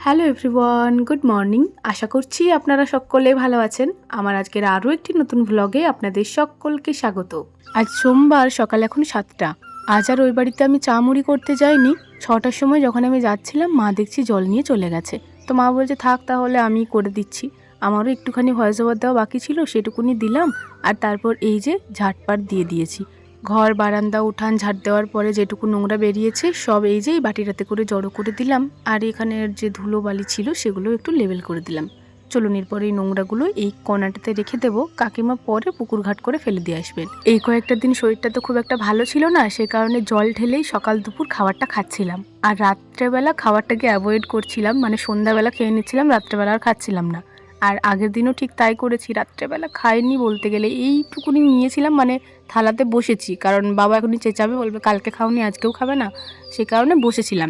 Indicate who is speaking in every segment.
Speaker 1: Hello everyone, good morning. আশা করছি আপনারা সকলে ভালো আছেন। আমার আজকের আরও একটি নতুন ভ্লগে আপনাদের সকলকে স্বাগত। আজ সোমবার, সকাল এখন 7টা। আজ আর ওই বাড়িতে আমি চা মুড়ি করতে যাইনি। 6টার সময় যখন আমি যাচ্ছিলাম, মা দেখছি জল নিয়ে চলে গেছে। তো মা বলছে থাক তাহলে আমি করে দিচ্ছি। আমারও একটুখানি ভয়েস ওভার দেওয়া বাকি ছিল, সেটুকুনি দিলাম। আর তারপর এই যে ঝাটপাট দিয়ে দিয়েছি। ঘর বারান্দা উঠান ঝাড় দেওয়ার পরে যেটুকু নোংরা বেরিয়েছে সব এই যে বাটিটাতে করে জড়ো করে দিলাম। আর এখানের যে ধুলো বালি ছিল সেগুলো একটু লেবেল করে দিলাম। চলুন এরপরে এই নোংরাগুলো এই কণাটাতে রেখে দেবো। কাকিমা পরে পুকুর ঘাট করে ফেলে দিয়ে আসবেন। এই কয়েকটা দিন শরীরটা তো খুব একটা ভালো ছিল না, সে কারণে জল ঢেলেই সকাল দুপুর খাবারটা খাচ্ছিলাম। আর রাত্রেবেলা খাবারটাকে অ্যাভয়েড করছিলাম, মানে সন্ধ্যাবেলা খেয়ে নিচ্ছিলাম, রাত্রেবেলা আর খাচ্ছিলাম না। আর আগের দিনও ঠিক তাই করেছি, রাত্রেবেলা খাইনি বলতে গেলে, এইটুকুনি নিয়েছিলাম, মানে থালাতে বসেছি, কারণ বাবা এখনই চেঁচাবে, বলবে কালকে খাওনি আজকেও খাবে না, সে কারণে বসেছিলাম।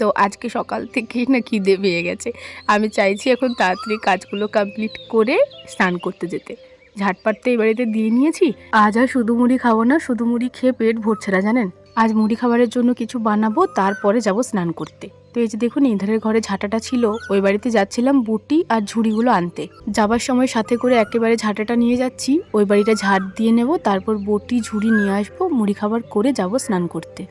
Speaker 1: তো আজকে সকাল থেকেই না খিদে পেয়ে গেছে। আমি চাইছি এখন তাড়াতাড়ি কাজগুলো কমপ্লিট করে স্নান করতে যেতে। ঝাটপাট তো এই বাড়িতে দিয়ে নিয়েছি। আজ আর শুধু মুড়ি খাবো না, শুধু মুড়ি খেয়ে পেট ভরছে না জানেন। আজ মুড়ি খাবারের জন্য কিছু বানাবো, তারপরে যাব স্নান করতে। তো এই যে দেখুন, ইধারের ঘরে ঝাঁটাটা ছিল, ওই বাড়িতে যাচ্ছিলাম বুটি আর ঝুড়িগুলো আনতে। যাবার সময় সাথে করে একেবারে ঝাঁটাটা নিয়ে যাচ্ছি, ওই বাড়িটা ঝাঁট দিয়ে নেব, তারপর বটি ঝুড়ি নিয়ে আসবো, মুড়ি খাবার করে যাব স্নান করতে।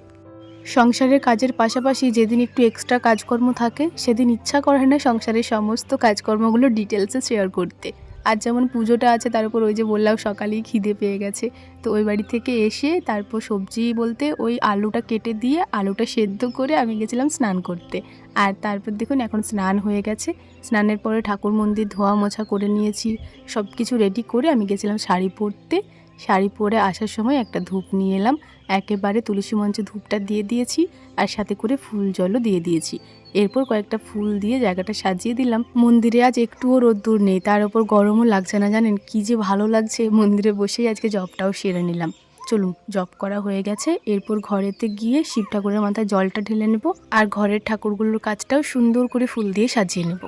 Speaker 1: সংসারের কাজের পাশাপাশি যেদিন একটু এক্সট্রা কাজকর্ম থাকে সেদিন ইচ্ছা করে না সংসারের সমস্ত কাজকর্মগুলো ডিটেলসে শেয়ার করতে। আর যেমন পুজোটা আছে, তার উপর ওই যে বললাম সকালেই খিদে পেয়ে গেছে। তো ওই বাড়ি থেকে এসে তারপর সবজি বলতে ওই আলুটা কেটে দিয়ে আলুটা সেদ্ধ করে আমি গেছিলাম স্নান করতে। আর তারপর দেখুন এখন স্নান হয়ে গেছে। স্নানের পরে ঠাকুর মন্দির ধোয়া মোছা করে নিয়েছি, সব কিছু রেডি করে আমি গেছিলাম শাড়ি পরতে। শাড়ি পরে আসার সময় একটা ধূপ নিয়ে এলাম, একেবারে তুলসী মঞ্চে ধূপটা দিয়ে দিয়েছি, আর সাথে করে ফুল জলও দিয়ে দিয়েছি। এরপর কয়েকটা ফুল দিয়ে জায়গাটা সাজিয়ে দিলাম। মন্দিরে আজ একটুও রোদ্দুর নেই, তার উপর গরমও লাগছে না জানেন, কি যে ভালো লাগছে। মন্দিরে বসেই আজকে জবটাও সেরে নিলাম। চলুন, জব করা হয়ে গেছে, এরপর ঘরেতে গিয়ে শিব ঠাকুরের মাথায় জলটা ঢেলে নেব, আর ঘরের ঠাকুরগুলোর কাজটাও সুন্দর করে ফুল দিয়ে সাজিয়ে নেব।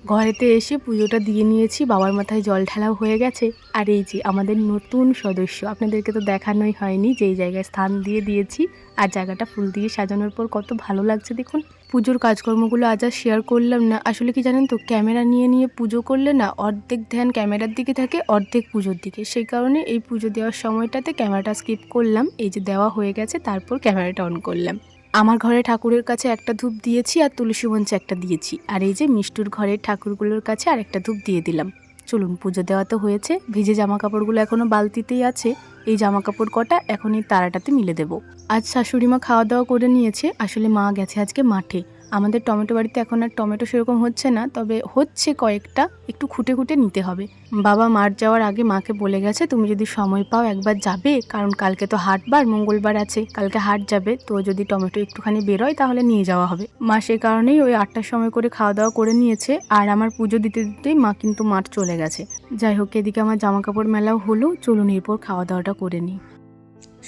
Speaker 1: ঘরেতে এসে পুজোটা দিয়ে নিয়েছি, বাবার মাথায় জল ঢালাও হয়ে গেছে। আর এই যে আমাদের নতুন সদস্য, আপনাদেরকে তো দেখানোই হয়নি যে এই জায়গায় স্থান দিয়ে দিয়েছি, আর জায়গাটা ফুল দিয়ে সাজানোর পর কত ভালো লাগছে দেখুন। পুজোর কাজকর্মগুলো আজ আর শেয়ার করলাম না, আসলে কি জানেন তো, ক্যামেরা নিয়ে নিয়ে পুজো করলে না অর্ধেক ধ্যান ক্যামেরার দিকে থাকে, অর্ধেক পুজোর দিকে। সেই কারণে এই পুজো দেওয়ার সময়টাতে ক্যামেরাটা স্কিপ করলাম। এই যে দেওয়া হয়ে গেছে, তারপর ক্যামেরাটা অন করলাম। আমার ঘরে ঠাকুরের কাছে একটা ধূপ দিয়েছি, আর তুলসী মঞ্চে একটা দিয়েছি, আর এই যে মিষ্টুর ঘরের ঠাকুরগুলোর কাছে আর একটা ধূপ দিয়ে দিলাম। চলুন, পুজো দেওয়া তো হয়েছে, ভিজে জামা কাপড়গুলো এখনও বালতিতেই আছে। এই জামা কাপড় কটা এখন এই তারাটাতে মিলে দেব। আজ শাশুড়ি মা খাওয়া দাওয়া করে নিয়েছে, আসলে মা গেছে আজকে মাঠে। আমাদের টমেটো বাড়িতে এখন আর টমেটো সেরকম হচ্ছে না, তবে হচ্ছে কয়েকটা, একটু খুঁটে খুঁটে নিতে হবে। বাবা মাঠ যাওয়ার আগে মাকে বলে গেছে তুমি যদি সময় পাও একবার যাবে, কারণ কালকে তো হাটবার, মঙ্গলবার আছে, কালকে হাট যাবে, তো যদি টমেটো একটুখানি বেরোয় তাহলে নিয়ে যাওয়া হবে। মা সে কারণেই ওই 8টার সময় করে খাওয়া দাওয়া করে নিয়েছে, আর আমার পুজো দিতে দিতেই মা কিন্তু মাঠ চলে গেছে। যাই হোক, এদিকে আমার জামা কাপড় মেলাও হলো, চলুন এরপর খাওয়া দাওয়াটা করে নিই।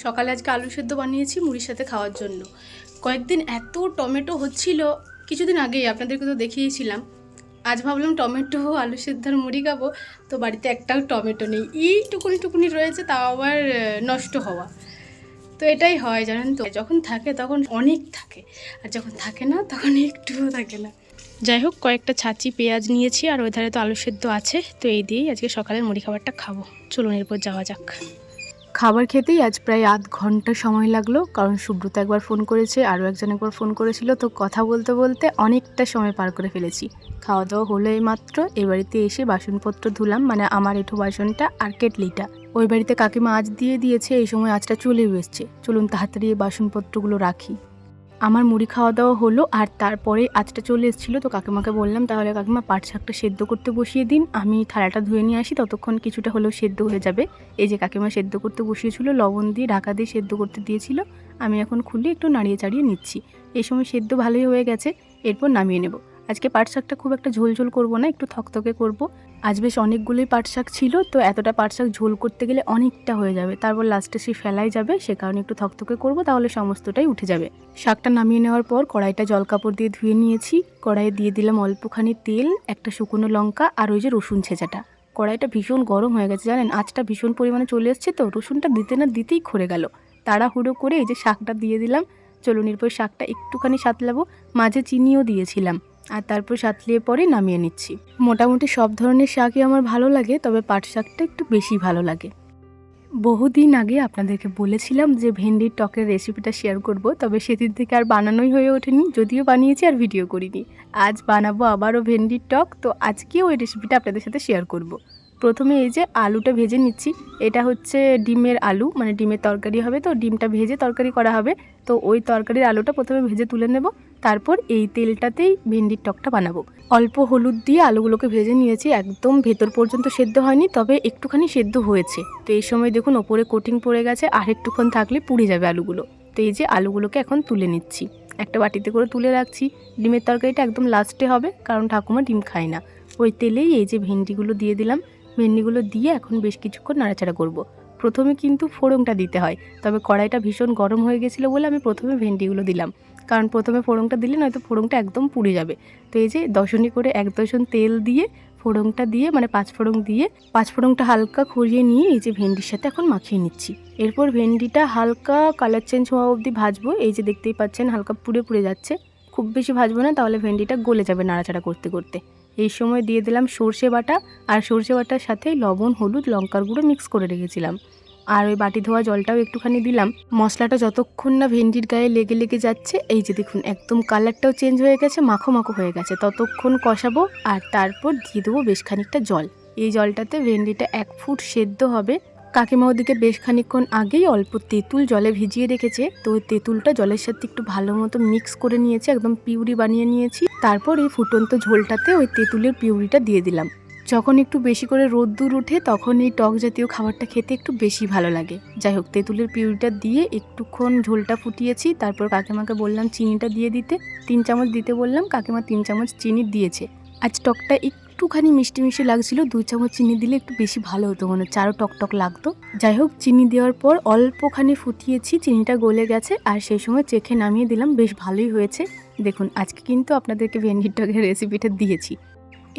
Speaker 1: সকালে আজকে আলু সেদ্ধ বানিয়েছি মুড়ির সাথে খাওয়ার জন্য। কয়েকদিন এত টমেটো হচ্ছিল, কিছুদিন আগেই আপনাদেরকে তো দেখিয়েছিলাম। আজ ভাবলাম টমেটো আলু সেদ্ধ আর মুড়ি খাবো, তো বাড়িতে একটাও টমেটো নেই, টুকুনি টুকুনি রয়েছে, তাও আবার নষ্ট হওয়া। তো এটাই হয় জানেন তো, যখন থাকে তখন অনেক থাকে, আর যখন থাকে না তখন একটুও থাকে না। যাই হোক, কয়েকটা ছাঁচি পেঁয়াজ নিয়েছি, আর ওই ধারে তো আলু সেদ্ধ আছে, তো এই দিয়েই আজকে সকালের মুড়ি খাবারটা খাবো। চলুন এরপর যাওয়া যাক। খাবার খেতেই আজ প্রায় আধ ঘন্টা সময় লাগলো, কারণ সুব্রত একবার ফোন করেছে, আরও একজন একবার ফোন করেছিল, তো কথা বলতে বলতে অনেকটা সময় পার করে ফেলেছি। খাওয়া দাওয়া হলো এই মাত্র। এই বাড়িতে এসে বাসনপত্র ধুলাম, মানে আমার এঁঠো বাসনটা আর কেটলিটা। ওই বাড়িতে কাকিমা আঁচ দিয়ে দিয়েছে, এই সময় আঁচটা চলেও এসছে। চলুন তাড়াতাড়ি এই বাসনপত্রগুলো রাখি। আমার মুড়ি খাওয়া দাওয়া হলো, আর তারপরে আঁচটা চলে এসেছিলো, তো কাকিমাকে বললাম তাহলে কাকিমা পাট শাকটা সেদ্ধ করতে বসিয়ে দিন, আমি থালাটা ধুয়ে নিয়ে আসি, ততক্ষণ কিছুটা হলেও সেদ্ধ হয়ে যাবে। এই যে কাকিমা সেদ্ধ করতে বসিয়েছিল, লবণ দিয়ে ঢাকা দিয়ে সেদ্ধ করতে দিয়েছিল, আমি এখন খুলে একটু নাড়িয়ে চাড়িয়ে নিচ্ছি। এই সময় সেদ্ধ ভালোই হয়ে গেছে, এরপর নামিয়ে নেব। আজকে পাট শাকটা খুব একটা ঝোল ঝোল করবো না, একটু থকথকে করব। আজ বেশ অনেকগুলোই পাট শাক ছিল, তো এতটা পাট শাক ঝোল করতে গেলে অনেকটা হয়ে যাবে, তারপর লাস্টে সে ফেলাই যাবে, সে কারণে একটু থকথকে করব, তাহলে সমস্তটাই উঠে যাবে। শাকটা নামিয়ে নেওয়ার পর কড়াইটা জল কাপড় দিয়ে ধুয়ে নিয়েছি। কড়াইয়ে দিয়ে দিলাম অল্পখানি তেল, একটা শুকনো লঙ্কা, আর ওই যে রসুন ছেঁচাটা। কড়াইটা ভীষণ গরম হয়ে গেছে জানেন, আঁচটা ভীষণ পরিমাণে চলে এসছে, তো রসুনটা দিতে না দিতেই খড়ে গেল। তাড়াহুড়ো করে এই যে শাকটা দিয়ে দিলাম। চলুন এরপর শাকটা একটুখানি সাতলাবো, মাঝে চিনিও দিয়েছিলাম, আর তারপর সাতলিয়ে পরে নামিয়ে নিচ্ছি। মোটামুটি সব ধরনের শাকই আমার ভালো লাগে, তবে পাট শাকটা একটু বেশি ভালো লাগে। বহুদিন আগে আপনাদেরকে বলেছিলাম যে ভেন্ডির টকের রেসিপিটা শেয়ার করব, তবে সেদিন থেকে আর বানানোই হয়ে ওঠেনি, যদিও বানিয়েছি আর ভিডিও করিনি। আজ বানাবো আবারও ভেন্ডির টক, তো আজকেও ওই রেসিপিটা আপনাদের সাথে শেয়ার করব। প্রথমে এই যে আলুটা ভেজে নিচ্ছি, এটা হচ্ছে ডিমের আলু, মানে ডিমের তরকারি হবে, তো ডিমটা ভেজে তরকারি করা হবে। তো ওই তরকারির আলুটা প্রথমে ভেজে তুলে নেব, তারপর এই তেলটাতেই ভেন্ডির টকটা বানাবো। অল্প হলুদ দিয়ে আলুগুলোকে ভেজে নিয়েছি, একদম ভেতর পর্যন্ত সেদ্ধ হয়নি, তবে একটুখানি সেদ্ধ হয়েছে। তো এই সময় দেখুন ওপরে কোটিং পড়ে গেছে, আর একটুক্ষণ থাকলে পুড়ে যাবে আলুগুলো। তো এই যে আলুগুলোকে এখন তুলে নিচ্ছি, একটা বাটিতে করে তুলে রাখছি। ডিমের তরকারিটা একদম লাস্টে হবে, কারণ ঠাকুমা ডিম খায় না। ওই তেলেই এই যে ভেন্ডিগুলো দিয়ে দিলাম, ভেন্ডিগুলো দিয়ে এখন বেশ কিছুক্ষণ নাড়াচাড়া করব। প্রথমে কিন্তু ফোড়নটা দিতে হয়, তবে কড়াইটা ভীষণ গরম হয়ে গেছিলো বলে আমি প্রথমে ভেন্ডিগুলো দিলাম, কারণ প্রথমে ফোড়নটা দিলে নয়তো ফোড়নটা একদম পুড়ে যাবে। তো এই যে দশনি করে 1 দশন তেল দিয়ে ফোড়নটা দিয়ে, মানে 5 ফোড়ন দিয়ে 5 ফোড়নটা হালকা খড়িয়ে নিয়ে এই যে ভেন্ডির সাথে এখন মাখিয়ে নিচ্ছি। এরপর ভেন্ডিটা হালকা কালার চেঞ্জ হওয়া অবধি ভাজবো। এই যে দেখতেই পাচ্ছেন হালকা পুড়ে পুড়ে যাচ্ছে, খুব বেশি ভাজবো না, তাহলে ভেন্ডিটা গলে যাবে নাড়াচাড়া করতে করতে। এই সময় দিয়ে দিলাম সর্ষে বাটা, আর সর্ষে বাটার সাথে লবণ, হলুদ, লঙ্কার গুঁড়ো মিক্স করে রেখেছিলাম, আর ওই বাটি ধোয়া জলটাও একটুখানি দিলাম। মশলাটা যতক্ষণ না ভেন্ডির গায়ে লেগে লেগে যাচ্ছে, এই যে দেখুন একদম কালারটাও চেঞ্জ হয়ে গেছে, মাখো মাখো হয়ে গেছে, ততক্ষণ কষাবো। আর তারপর দিয়ে দেবো বেশ খানিকটা জল। এই জলটাতে ভেন্ডিটা 1 ফুট সেদ্ধ হবে। কাকিমা ওদিকে বেশ খানিকক্ষণ আগেই অল্প তেঁতুল জলে ভিজিয়ে রেখেছে, তো ওই তেঁতুলটা জলের সাথে একটু ভালো মতো মিক্স করে নিয়েছি, একদম পিউরি বানিয়ে নিয়েছি। তারপর এই ফুটন্ত ঝোলটাতে ওই তেঁতুলের পিউরিটা দিয়ে দিলাম। যখন একটু বেশি করে রোদ্দুর ওঠে তখন এই টক জাতীয় খাবারটা খেতে একটু বেশি ভালো লাগে। যাই হোক, তেঁতুলের পিউরিটা দিয়ে একটুক্ষণ ঝোলটা ফুটিয়েছি, তারপর কাকিমাকে বললাম চিনিটা দিয়ে দিতে। 3 চামচ দিতে বললাম, কাকিমা 3 চামচ চিনি দিয়েছে। আজ টকটা একটুখানি মিষ্টি মিষ্টি লাগছিল, 2 চামচ চিনি দিলে একটু বেশি ভালো হতো, মনে হচ্ছে আরও টক লাগতো। যাই হোক, চিনি দেওয়ার পর অল্পখানি ফুটিয়েছি, চিনিটা গলে গেছে, আর সেই সময় চেখে নামিয়ে দিলাম, বেশ ভালোই হয়েছে। দেখুন আজকে কিন্তু আপনাদেরকে ভেন্ডির টকের রেসিপিটা দিয়েছি।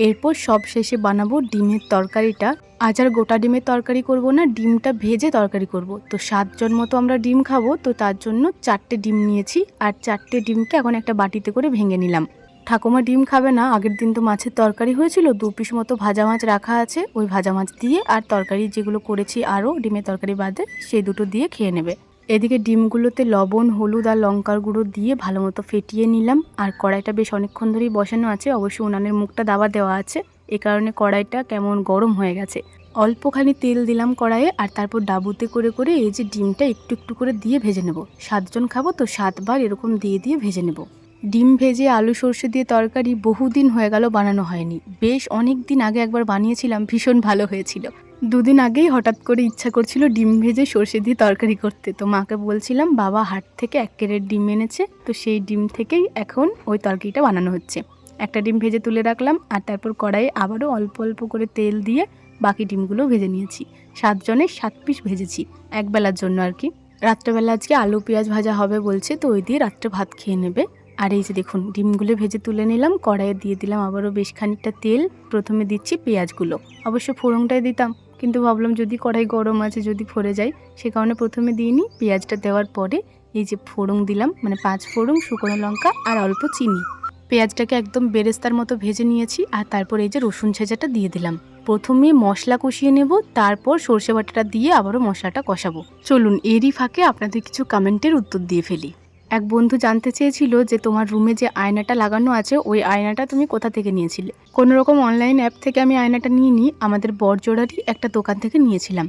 Speaker 1: এরপর সব শেষে বানাবো ডিমের তরকারিটা। আজ আর গোটা ডিমের তরকারি করব না, ডিমটা ভেজে তরকারি করব। তো 7 জন মতো আমরা ডিম খাবো, তো তার জন্য 4টে ডিম নিয়েছি, আর 4টে ডিমকে এখন একটা বাটিতে করে ভেঙে নিলাম। ঠাকুমা ডিম খাবে না, আগের দিন তো মাছের তরকারি হয়েছিল, 2 পিস মতো ভাজা মাছ রাখা আছে, ওই ভাজা মাছ দিয়ে আর তরকারি যেগুলো করেছি আরও ডিমের তরকারি বাদে সেই দুটো দিয়ে খেয়ে নেবে। এদিকে ডিমগুলোতে লবণ, হলুদ আর লঙ্কার গুঁড়ো দিয়ে ভালো মতো ফেটিয়ে নিলাম, আর কড়াইটা বেশ অনেকক্ষণ ধরেই বসানো আছে, অবশ্য উনানের মুখটা দাবা দেওয়া আছে, এ কারণে কড়াইটা কেমন গরম হয়ে গেছে। অল্পখানি তেল দিলাম কড়াইয়ে, আর তারপর ডাবুতে করে করে এই যে ডিমটা একটু একটু করে দিয়ে ভেজে নেব। 7 জন খাবো তো 7 বার এরকম দিয়ে দিয়ে ভেজে নেব। ডিম ভেজে আলু সর্ষে দিয়ে তরকারি বহুদিন হয়ে গেল বানানো হয়নি, বেশ অনেক দিন আগে একবার বানিয়েছিলাম, ভীষণ ভালো হয়েছিল। 2 দিন আগেই হঠাৎ করে ইচ্ছা করছিল ডিম ভেজে সর্ষে দিয়ে তরকারি করতে, তো মাকে বলছিলাম বাবা হাট থেকে 1 ক্যারেট ডিম এনেছে, তো সেই ডিম থেকেই এখন ওই তরকারিটা বানানো হচ্ছে। একটা ডিম ভেজে তুলে রাখলাম, আর তারপর কড়াইয়ে আবারও অল্প অল্প করে তেল দিয়ে বাকি ডিমগুলো ভেজে নিয়েছি। 7 জনের 7 পিস ভেজেছি, একবেলার জন্য আর কি। রাত্রেবেলা আজকে আলু পেঁয়াজ ভাজা হবে বলছে, তো ওই দিয়ে রাত্রে ভাত খেয়ে নেবে। আর এই যে দেখুন ডিমগুলো ভেজে তুলে নিলাম, কড়াইয়ে দিয়ে দিলাম আবারও বেশ খানিকটা তেল। প্রথমে দিচ্ছি পেঁয়াজগুলো, অবশ্য ফোড়নটাই দিতাম, কিন্তু ভাবলাম যদি কড়াই গরম আছে যদি ফোড়ে যায়, সে কারণে প্রথমে দিইনি। পেঁয়াজটা দেওয়ার পরে এই যে ফোড়ন দিলাম, মানে 5 ফোড়ন, শুকনো লঙ্কা আর অল্প চিনি। পেঁয়াজটাকে একদম বেরেস্তার মতো ভেজে নিয়েছি, আর তারপর এই যে রসুন ছেঁচাটা দিয়ে দিলাম। প্রথমে মশলা কষিয়ে নেব, তারপর সর্ষে বাটাটা দিয়ে আবারও মশলাটা কষাবো। চলুন এরই ফাঁকে আপনাদের কিছু কমেন্টের উত্তর দিয়ে ফেলি। এক বন্ধু জানতে চেয়েছিল যে তোমার রুমে যে আয়নাটা লাগানো আছে ওই আয়নাটা তুমি কোথা থেকে নিয়েছিলে। কোনো রকম অনলাইন অ্যাপ থেকে আমি আয়নাটা নিয়ে নিই, আমাদের বড়জোড়ারই একটা দোকান থেকে নিয়েছিলাম।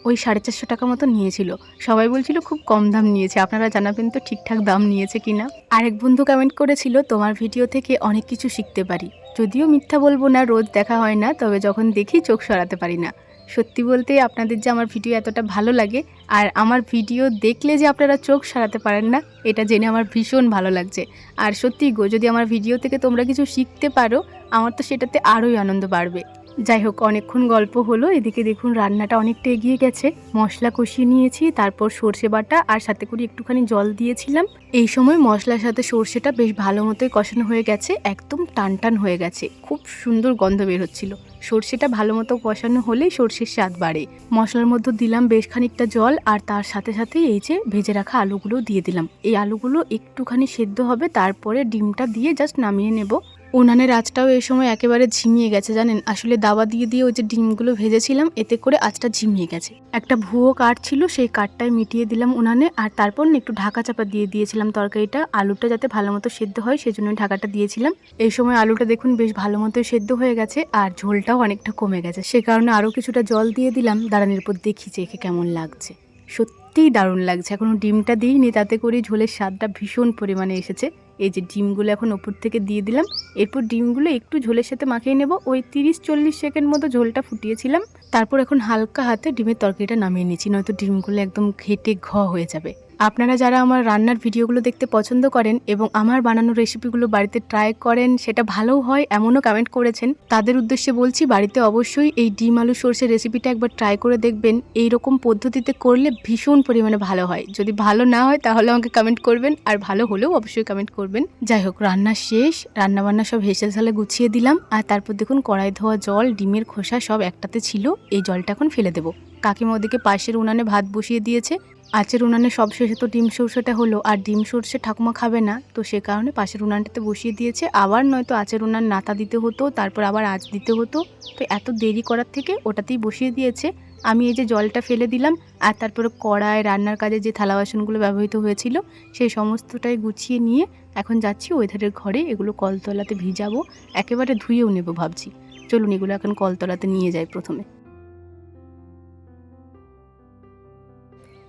Speaker 1: ওই 450 টাকা মতো নিয়েছিল। সবাই বলছিল খুব কম দাম নিয়েছে, আপনারা জানাবেন তো ঠিকঠাক দাম নিয়েছে কিনা। আরেক বন্ধু কমেন্ট করেছিল তোমার ভিডিও থেকে অনেক কিছু শিখতে পারি। যদিও মিথ্যা বলবো না, রোজ দেখা হয় না, তবে যখন দেখি চোখ সরাতে পারি না। সত্যি বলতে আপনাদের যে আমার ভিডিও এতটা ভালো লাগে, আর আমার ভিডিও দেখলে যে আপনারা চোখ সরাতে পারেন না, এটা জেনে আমার ভীষণ ভালো লাগছে। আর সত্যি গো, যদি আমার ভিডিও থেকে তোমরা কিছু শিখতে পারো, আমার তো সেটাতে আরোই আনন্দ বাড়বে। যাই হোক, অনেকক্ষণ গল্প হলো। এদিকে দেখুন রান্নাটা অনেকটা এগিয়ে গেছে। মশলা কষিয়ে নিয়েছি, তারপর সর্ষে বাটা আর সাথে করে একটুখানি জল দিয়েছিলাম। এই সময় মশলার সাথে সর্ষেটা বেশ ভালো মতোই কষানো হয়ে গেছে, একদম টান হয়ে গেছে, খুব সুন্দর গন্ধ বের হচ্ছিল। সর্ষেটা ভালো মতো কষানো হলেই সর্ষের স্বাদ বাড়ে। মশলার মধ্যে দিলাম বেশ খানিকটা জল, আর তার সাথে সাথে এই যে ভেজে রাখা আলুগুলো দিয়ে দিলাম। এই আলুগুলো একটুখানি সেদ্ধ হবে, তারপরে ডিমটা দিয়ে জাস্ট নামিয়ে নেব। উনানের আঁচটাও এই সময় একেবারে ঝিমিয়ে গেছে জানেন, আসলে দাওয়া দিয়ে ওই যে ডিমগুলো ভেজেছিলাম, এতে করে আঁচটা ঝিমিয়ে গেছে। একটা ভুয়ো কাঠ ছিল, সেই কাঠটায় মিটিয়ে দিলাম উনানে, আর তারপর একটু ঢাকা চাপা দিয়ে দিয়েছিলাম তরকারিটা। আলুটা যাতে ভালো মতো সেদ্ধ হয় সেজন্য ঢাকাটা দিয়েছিলাম। এই সময় আলুটা দেখুন বেশ ভালো মতো সেদ্ধ হয়ে গেছে, আর ঝোলটাও অনেকটা কমে গেছে। সে কারণে আরও কিছুটা জল দিয়ে দিলাম। দাঁড়ানোর পর দেখি চেখে কেমন লাগছে। সত্যিই দারুণ লাগছে। এখনও ডিমটা দিইনি, তাতে করে ঝোলের স্বাদটা ভীষণ পরিমাণে এসেছে। এই যে ডিমগুলো এখন ওপর থেকে দিয়ে দিলাম। এরপর ডিমগুলো একটু ঝোলের সাথে মাখিয়ে নেব। ওই 30-40 সেকেন্ড মতো ঝোলটা ফুটিয়েছিলাম। তারপর এখন হালকা হাতে ডিমের তরকারিটা নামিয়ে নিচ্ছি, নয়তো ডিমগুলো একদম ঘেটে হয়ে যাবে। আপনারা যারা আমার রান্নার ভিডিওগুলো দেখতে পছন্দ করেন এবং আমার বানানো রেসিপিগুলো বাড়িতে ট্রাই করেন, সেটা ভালোও হয় এমনও কমেন্ট করেছেন, তাদের উদ্দেশ্যে বলছি বাড়িতে অবশ্যই এই ডিম আলু সর্ষে রেসিপিটা একবার ট্রাই করে দেখবেন। এই রকম পদ্ধতিতে করলে ভীষণ পরিমাণে ভালো হয়। যদি ভালো না হয় তাহলে আমাকে কমেন্ট করবেন, আর ভালো হলেও অবশ্যই কমেন্ট করবেন। যাই হোক, রান্না শেষ। রান্নাবান্না সব হেসেল সালে গুছিয়ে দিলাম, আর তারপর দেখুন কড়াই ধোয়া জল, ডিমের খোসা সব একটাতে ছিল। এই জলটা এখন ফেলে দেবো। কাকিমা ওদিকে পাশের উনানে ভাত বসিয়ে দিয়েছে। আঁচের উনানে সব শেষে তো ডিম সর্ষেটা হলো, আর ডিম সর্ষে ঠাকুমা খাবে না, তো সে কারণে পাশের উনানটাতে বসিয়ে দিয়েছে। আবার নয়তো আঁচের উনান নাতা দিতে হতো, তারপর আবার আঁচ দিতে হতো, তো এত দেরি করার থেকে ওটাতেই বসিয়ে দিয়েছে। আমি এই যে জলটা ফেলে দিলাম, আর তারপরে কড়াই রান্নার কাজে যে থালা বাসনগুলো ব্যবহৃত হয়েছিল সেই সমস্তটাই গুছিয়ে নিয়ে এখন যাচ্ছি ওই ধারের ঘরে। এগুলো কলতলাতে ভিজাবো, একেবারে ধুয়েও নেবো ভাবছি। চলুন এগুলো এখন কলতলাতে নিয়ে যাই প্রথমে।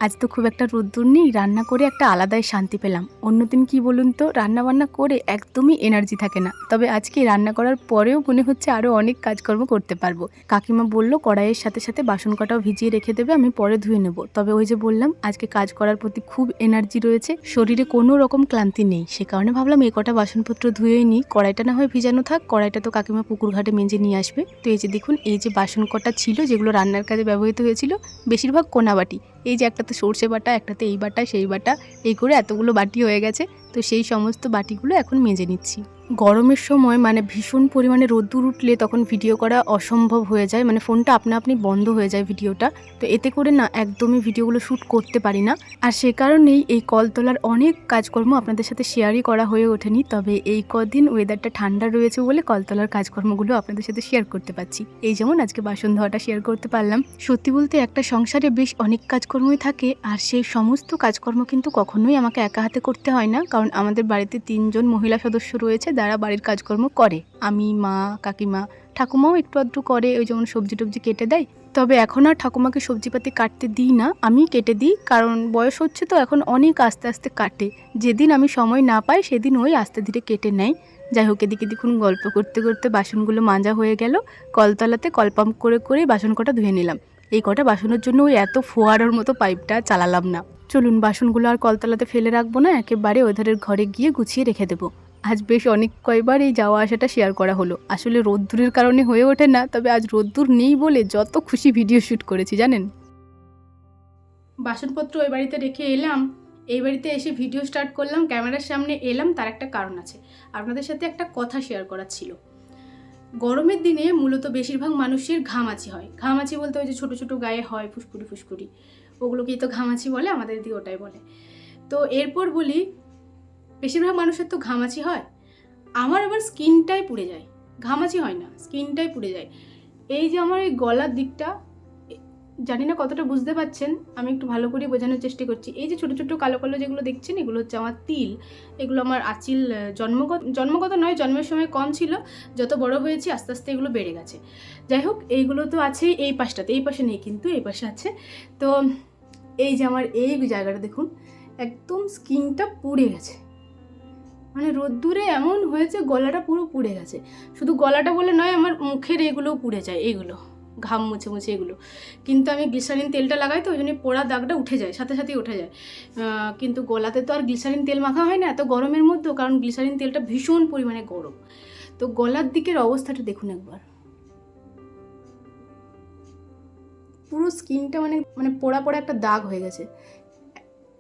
Speaker 1: আজ তো খুব একটা রোদ্দুর নেই, রান্না করে একটা আলাদাই শান্তি পেলাম। অন্যদিন কি বলুন তো, রান্না বান্না করে একদমই এনার্জি থাকে না, তবে আজকে রান্না করার পরেও মনে হচ্ছে আরও অনেক কাজকর্ম করতে পারবো। কাকিমা বলল কড়াইয়ের সাথে সাথে বাসন কটাও ভিজিয়ে রেখে দেবে, আমি পরে ধুয়ে নেব। তবে ওই যে বললাম আজকে কাজ করার প্রতি খুব এনার্জি রয়েছে, শরীরে কোনো রকম ক্লান্তি নেই, সে কারণে ভাবলাম এই কটা বাসনপত্র ধুয়েই নিই। কড়াইটা না হয় ভিজানো থাক, কড়াইটা তো কাকিমা পুকুর ঘাটে মেজে নিয়ে আসবে। তো এই যে দেখুন, এই যে বাসন কটা ছিল যেগুলো রান্নার কাজে ব্যবহৃত হয়েছিল, বেশিরভাগ কোনা বাটি। এই যে একটাতে সর্ষে বাটা, একটাতে এই বাটা সেই বাটা, এই করে এতগুলো বাটি হয়ে গেছে। তো সেই সমস্ত বাটিগুলো এখন মেজে নিচ্ছি। গরমের সময় মানে ভীষণ পরিমাণে রোদ্দুর উঠলে তখন ভিডিও করা অসম্ভব হয়ে যায়, মানে ফোনটা আপনা আপনি বন্ধ হয়ে যায় ভিডিওটা। তো এতে করে না একদমই ভিডিওগুলো শ্যুট করতে পারি না, আর সে কারণেই এই কলতলার অনেক কাজকর্ম আপনাদের সাথে শেয়ারই করা হয়ে ওঠেনি। তবে এই কদিন ওয়েদারটা ঠান্ডা রয়েছে বলে কলতলার কাজকর্মগুলো আপনাদের সাথে শেয়ার করতে পারছি। এই যেমন আজকে বাসন ধোয়াটা শেয়ার করতে পারলাম। সত্যি বলতে একটা সংসারে বেশ অনেক কাজকর্মই থাকে, আর সেই সমস্ত কাজকর্ম কিন্তু কখনোই আমাকে একা হাতে করতে হয় না, কারণ আমাদের বাড়িতে 3 জন মহিলা সদস্য রয়েছে যারা বাড়ির কাজকর্ম করে। আমি, মা, কাকিমা, ঠাকুমাও একটু আধটু করে, ওই যেমন সবজি টবজি কেটে দেয়। তবে এখন আর ঠাকুমাকে সবজিপাতি কাটতে দিই না, আমি কেটে দিই, কারণ বয়স হচ্ছে তো এখন অনেক আস্তে আস্তে কাটে। যেদিন আমি সময় না পাই সেদিন ওই আস্তে ধীরে কেটে নেয়। যাই হোক, এদিকে দেখুন গল্প করতে করতে বাসনগুলো মাজা হয়ে গেল। কলতলাতে কলপাম্প করে করে বাসন কটা ধুয়ে নিলাম। এই কটা বাসনের জন্য ওই এত ফোয়ারার মতো পাইপটা চালালাম না। চলুন বাসনগুলো আর কলতলাতে ফেলে রাখবো না, একেবারে ওধারের ঘরে গিয়ে গুছিয়ে রেখে দেবো। আজ বেশ অনেক কয়বার এই যাওয়া আসাটা শেয়ার করা হলো, আসলে রোদ্দুরের কারণে হয়ে ওঠে না, তবে আজ রোদ্দুর নেই বলে যত খুশি ভিডিও শ্যুট করেছি জানেন। বাসনপত্র ওই বাড়িতে রেখে এলাম, এই বাড়িতে এসে ভিডিও স্টার্ট করলাম, ক্যামেরার সামনে এলাম, তার একটা কারণ আছে। আপনাদের সাথে একটা কথা শেয়ার করার ছিল। গরমের দিনে মূলত বেশিরভাগ মানুষের ঘামাচি হয়। ঘামাচি বলতে ওই যে ছোটো ছোটো গায়ে হয় ফুসকুড়ি ফুসকুড়ি, ওগুলোকেই তো ঘামাচি বলে, আমাদের দিকে ওটাই বলে। তো এরপর বলি, বেশিরভাগ মানুষের তো ঘামাচি হয়, আমার আবার স্কিনটাই পুড়ে যায়। ঘামাচি হয় না, স্কিনটাই পুড়ে যায়। এই যে আমার এই গলার দিকটা, জানি না কতটা বুঝতে পারছেন, আমি একটু ভালো করে বোঝানোর চেষ্টা করছি। এই যে ছোটো ছোটো কালো কালো যেগুলো দেখছেন, এগুলো হচ্ছে আমার তিল। এগুলো আমার আঁচিল জন্মগত নয়, জন্মের সময় কম ছিল, যত বড় হয়েছি আস্তে আস্তে এগুলো বেড়ে গেছে। যাই হোক, এইগুলো তো আছেই এই পাশটাতে, এই পাশে নেই কিন্তু এই পাশে আছে। তো এই যে আমার এই জায়গাটা দেখুন, একদম স্কিনটা পুড়ে গেছে, মানে রোদ্দুরে এমন হয়েছে গলাটা পুরো পুড়ে গেছে। শুধু গলাটা বলে নয়, আমার মুখের এগুলোও পুড়ে যায়, এইগুলো ঘাম মুছে মুছে এগুলো। কিন্তু আমি গ্লিসারিন তেলটা লাগাই, তো ওই জন্য পোড়া দাগটা উঠে যায়, সাথে সাথেই উঠে যায়। কিন্তু গলাতে তো আর গ্লিসারিন তেল মাখা হয় না এত গরমের মধ্যেও, কারণ গ্লিসারিন তেলটা ভীষণ পরিমাণে গরম। তো গলার দিকের অবস্থাটা দেখুন একবার, পুরো স্কিনটা মানে মানে পোড়া পোড়া একটা দাগ হয়ে গেছে।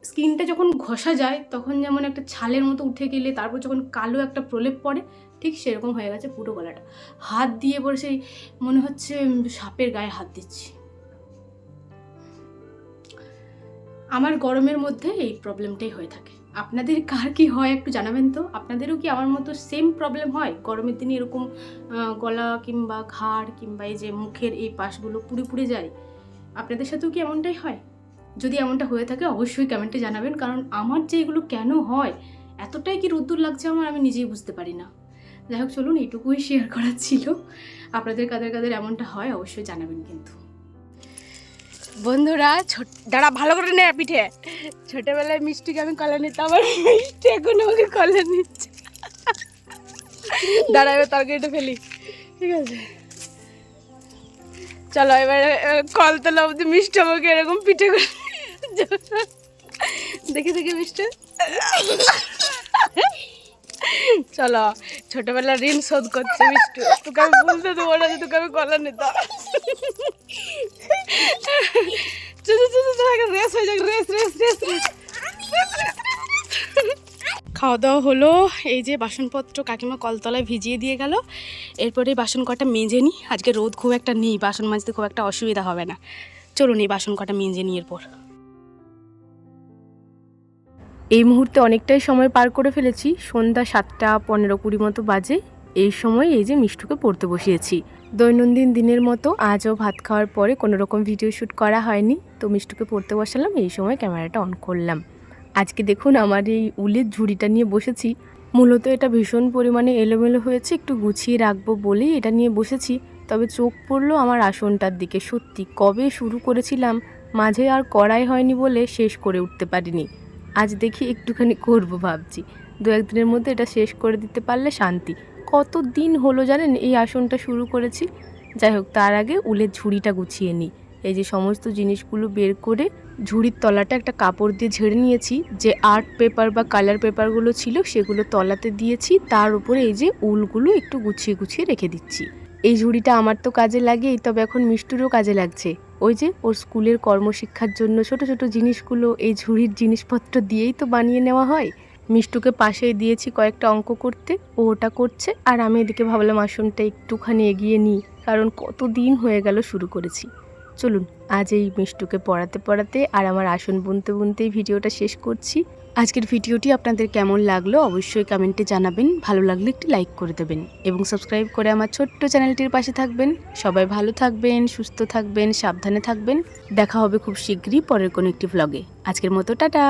Speaker 1: স্কিনটা যখন ঘষা যায় তখন যেমন একটা ছালের মতো উঠে গেলে তারপর যখন কালো একটা প্রলেপ পড়ে, ঠিক সেরকম হয়ে গেছে পুরো গলাটা। হাত দিয়ে পরে সেই মনে হচ্ছে সাপের গায়ে হাত দিচ্ছি। আমার গরমের মধ্যে এই প্রবলেমটাই হয়ে থাকে। আপনাদের কার কি হয় একটু জানাবেন তো। আপনাদেরও কি আমার মতো সেম প্রবলেম হয় গরমের দিনে এরকম গলা কিংবা ঘাড় কিংবা এই যে মুখের এই পাশগুলো পুড়ে পুড়ে যায়? আপনাদের সাথেও কি এমনটাই হয়? যদি এমনটা হয়ে থাকে অবশ্যই কমেন্টে জানাবেন, কারণ আমার যে এগুলো কেন হয়, এতটাই কি রোদ্দুর লাগছে আমার, আমি নিজেই বুঝতে পারি না। যাই হোক, চলুন এইটুকুই শেয়ার করার ছিল। আপনাদের কাদের কাদের এমনটা হয় অবশ্যই জানাবেন কিন্তু। বন্ধুরা, দাঁড়া ভালো করে নে পিঠে। ছোটবেলায় মিষ্টিকে আমি কলা নিতাম, আর মিষ্টি এখন আমাকে কলা নিচ্ছে। দাঁড়া এবার তরকারিটা ফেলি, ঠিক আছে? চলো এবারে কলতলা অবধি মিষ্টি আমাকে এরকম পিঠে করে দেখে দেখে মিষ্টি। চলো, ছোটবেলার ঋণ শোধ করছে মিষ্টি। তোকে আমি বলতে দেবো না যে তোকে আমি কলা নিতাম। রেস হয়ে যাক, রেস রেস রেস রেস। খাওয়া দাওয়া হলো, এই যে বাসনপত্র কাকিমা কলতলায় ভিজিয়ে দিয়ে গেল। এরপরে বাসন কটা মেজে নিই, আজকে রোদ খুব একটা নেই, বাসন মাজতে খুব একটা অসুবিধা হবে না। চলুন এই বাসন কটা মেজে নিই। এরপর এই মুহূর্তে অনেকটাই সময় পার করে ফেলেছি, সন্ধ্যা 7টা 15-20 মতো বাজে। এই সময় এই যে মিষ্টুকে পড়তে বসিয়েছি। দৈনন্দিন দিনের মতো আজও ভাত খাওয়ার পরে কোনো রকম ভিডিও শ্যুট করা হয়নি, তো মিষ্টুকে পড়তে বসালাম। এই সময় ক্যামেরাটা অন করলাম। আজকে দেখুন আমার এই উলের ঝুড়িটা নিয়ে বসেছি। মূলত এটা ভীষণ পরিমাণে এলোমেলো হয়েছে, একটু গুছিয়ে রাখবো বলেই এটা নিয়ে বসেছি। তবে চোখ পড়লো আমার আসনটার দিকে। সত্যি কবে শুরু করেছিলাম, মাঝে আর করাই হয়নি বলে শেষ করে উঠতে পারিনি। আজ দেখি একটুখানি করব ভাবছি। 2-1 দিনের মধ্যে এটা শেষ করে দিতে পারলে শান্তি। কত দিন হলো জানেন এই আসনটা শুরু করেছি। যাই হোক, তার আগে উলের ঝুড়িটা গুছিয়ে নিই। এই যে সমস্ত জিনিসগুলো বের করে ঝুড়ির তলাটা একটা কাপড় দিয়ে ঝেড়ে নিয়েছি। যে আর্ট পেপার বা কালার পেপারগুলো ছিল সেগুলো তলাতে দিয়েছি, তার উপরে এই যে উলগুলো একটু গুছিয়ে গুছিয়ে রেখে দিচ্ছি। এই ঝুড়িটা আমার তো কাজে লাগেই, তবে এখন মিষ্টুরও কাজে লাগছে। ওই যে ওর স্কুলের কর্মশিক্ষার জন্য ছোট ছোট জিনিসগুলো এই ঝুড়ির জিনিসপত্র দিয়েই তো বানিয়ে নেওয়া হয়। মিষ্টুকে পাশেই দিয়েছি কয়েকটা অঙ্ক করতে, ও ওটা করছে, আর আমি এদিকে ভাবলাম আসনটা একটুখানি এগিয়ে নিই, কারণ কত দিন হয়ে গেল শুরু করেছি। চলুন আজ এই মিষ্টুকে পড়াতে পড়াতে আর আমার আসন বুনতে বুনতেই ভিডিওটা শেষ করছি। আজকের ভিডিওটি আপনাদের কেমন লাগলো অবশ্যই কমেন্টে জানাবেন। ভালো লাগলে একটি লাইক করে দেবেন এবং সাবস্ক্রাইব করে আমার ছোট্ট চ্যানেলটির পাশে থাকবেন। সবাই ভালো থাকবেন, সুস্থ থাকবেন, সাবধানে থাকবেন। দেখা হবে খুব শীঘ্রই পরের কোনো একটি ভ্লগে। আজকের মতো টাটা।